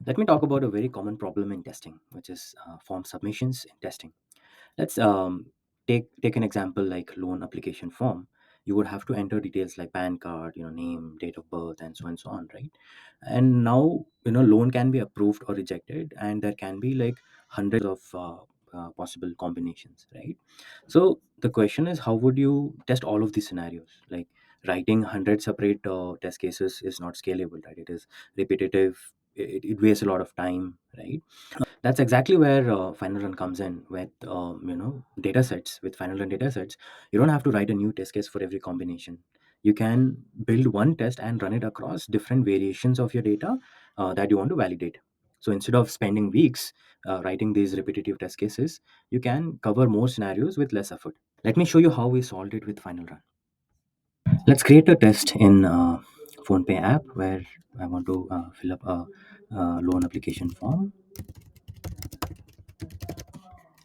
Let me talk about a very common problem in testing, which is form submissions in testing. Let's take an example like loan application form. You would have to enter details like PAN card, name, date of birth, and so on, right? And now, loan can be approved or rejected, and there can be like hundreds of possible combinations, right? So the question is, how would you test all of these scenarios? Like writing 100 separate test cases is not scalable, right? It is repetitive. It wastes a lot of time, right? That's exactly where final run comes in with data sets. With final run data sets, you don't have to write a new test case for every combination. You can build one test and run it across different variations of your data that you want to validate. So instead of spending weeks writing these repetitive test cases, you can cover more scenarios with less effort. Let me show you how we solved it with final run. Let's create a test in Phonepe app where I want to fill up a loan application form.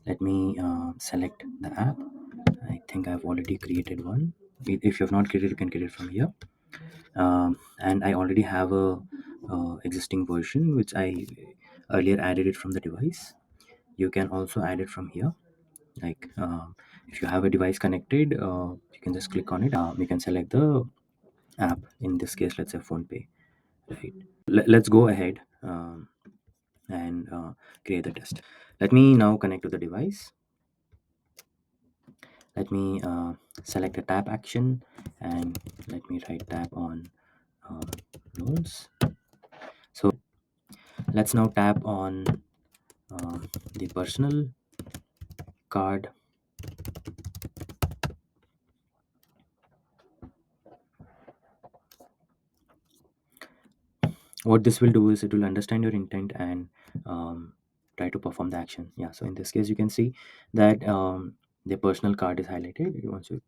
Let me select the app. I think I've already created one. If you have not created, you can create it from here. And I already have a existing version which I earlier added it from the device. You can also add it from here. Like if you have a device connected, you can just click on it. You can select the app. In this case, let's say PhonePe. Right. Let's go ahead and create the test. Let me now connect to the device. Let me select the tab action and let me write tab on um, loans. So let's now tap on the personal card. What this will do is it will understand your intent and try to perform the action. Yeah, so in this case you can see that the personal card is highlighted. Once you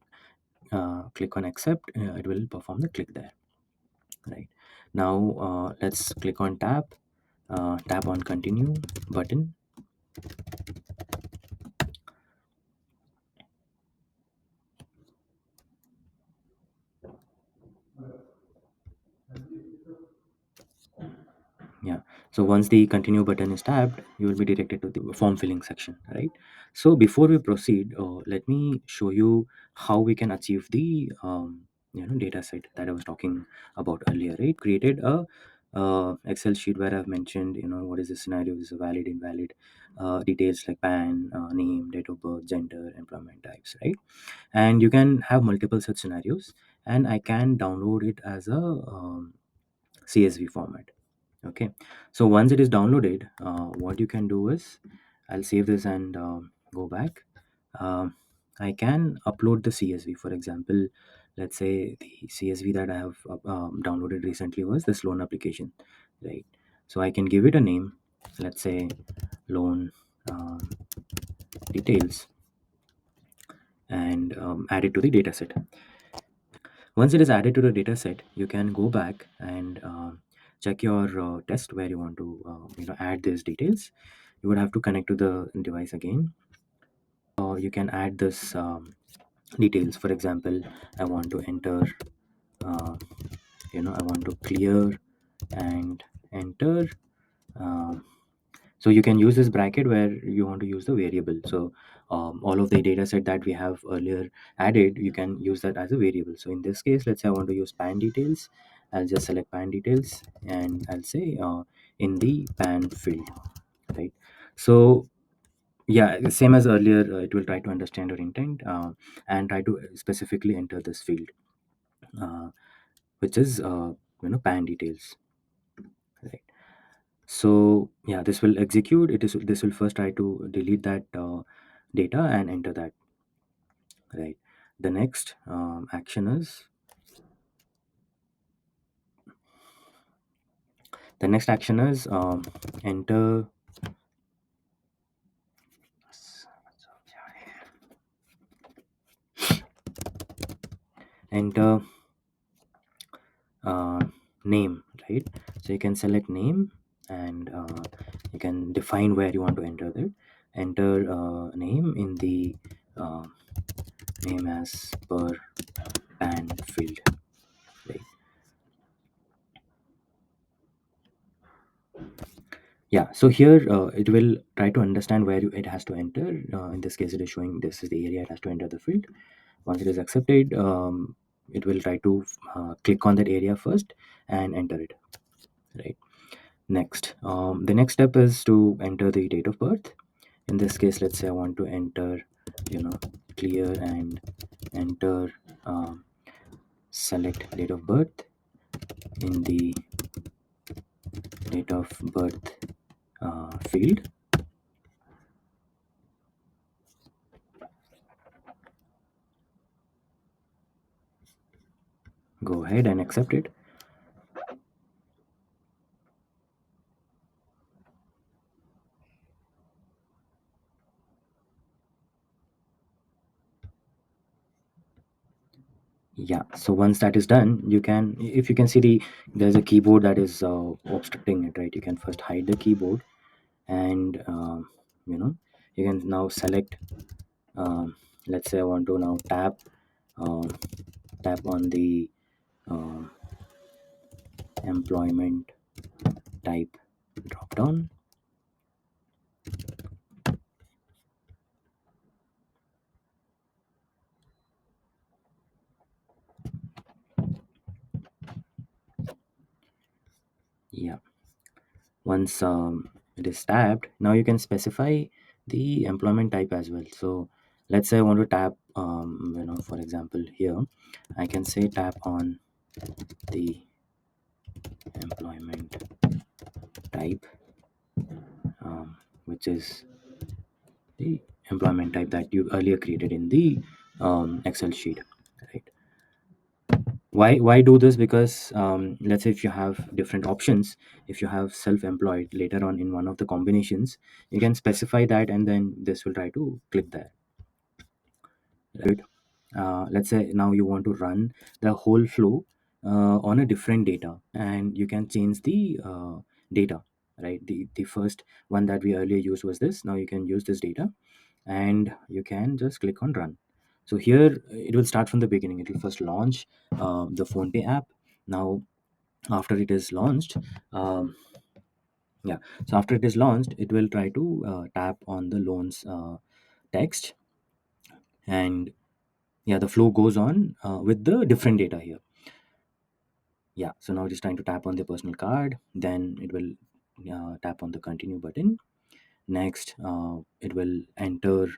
click on accept, it will perform the click there. Right now, let's click on tap on continue button. Yeah, so once the continue button is tapped, you will be directed to the form filling section, right? So before we proceed, let me show you how we can achieve the data set that I was talking about earlier, right? Created a Excel sheet where I've mentioned, what is the scenario, is a valid, invalid, details like PAN, name, date of birth, gender, employment types, right? And you can have multiple such scenarios, and I can download it as a CSV format. Okay, so once it is downloaded, what you can do is, I'll save this and go back. um, I can upload the CSV. For example, let's say the CSV that I have downloaded recently was this loan application, right? So I can give it a name. Let's say loan um, details, and add it to the dataset. Once it is added to the data set, you can go back and check your test where you want to add these details. You would have to connect to the device again. You can add this details. For example, I want to enter uh, I want to clear and enter. um, so you can use this bracket where you want to use the variable. So all of the data set that we have earlier added, you can use that as a variable. So in this case, let's say I want to use PAN details. I'll just select PAN details and I'll say in the PAN field, right? So yeah, same as earlier, it will try to understand your intent and try to specifically enter this field, uh, which is PAN details, right? So yeah, this will execute. This will first try to delete that data and enter that, right? The next action is the next action is enter uh, name, right? So you can select name and you can define where you want to enter it. Enter name in the uh, name as per PAN field, right? Yeah, so here it will try to understand where it has to enter. In this case, it is showing this is the area it has to enter the field. Once it is accepted, it will try to click on that area first and enter it, right? Next, the next step is to enter the date of birth. In this case, let's say I want to enter, clear and enter, um, select date of birth in the date of birth field. Go ahead and accept it. Yeah, so once that is done, you can, if you can see there's a keyboard that is obstructing it, right? You can first hide the keyboard, and you know you can now select, um, let's say I want to now um, tap on the um, employment type drop down. Yeah, once it is tapped, now you can specify the employment type as well. So let's say I want to tap, for example, here I can say tap on the employment type, which is the employment type that you earlier created in the Excel sheet, right? Why do this? Because let's say if you have different options, if you have self-employed later on in one of the combinations, you can specify that, and then this will try to click there, right? Let's say now you want to run the whole flow on a different data, and you can change the data, right? The first one that we earlier used was this. Now you can use this data, and you can just click on run. So here it will start from the beginning. It will first launch the Phonepe app. Now after it is launched, um, yeah, so after it is launched, it will try to tap on the loans text, and yeah, the flow goes on with the different data here. Yeah, so now it is trying to tap on the personal card, then it will tap on the continue button. Next, it will enter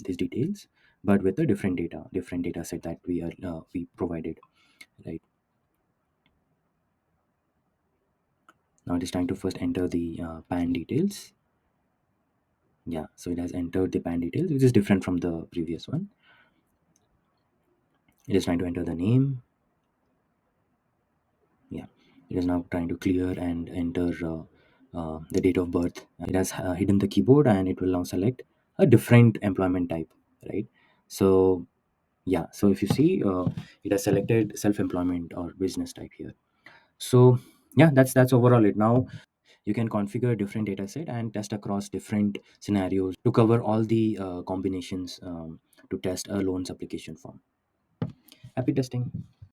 these details, but with a different data set that we provided, right? Now it is trying to first enter the PAN details. Yeah, so it has entered the PAN details, which is different from the previous one. It is trying to enter the name. Yeah, it is now trying to clear and enter the date of birth. It has hidden the keyboard, and it will now select a different employment type, right? So yeah, so if you see, it has selected self-employment or business type here. So yeah, that's overall it. Now you can configure different data set and test across different scenarios to cover all the combinations to test a loans application form. Happy testing.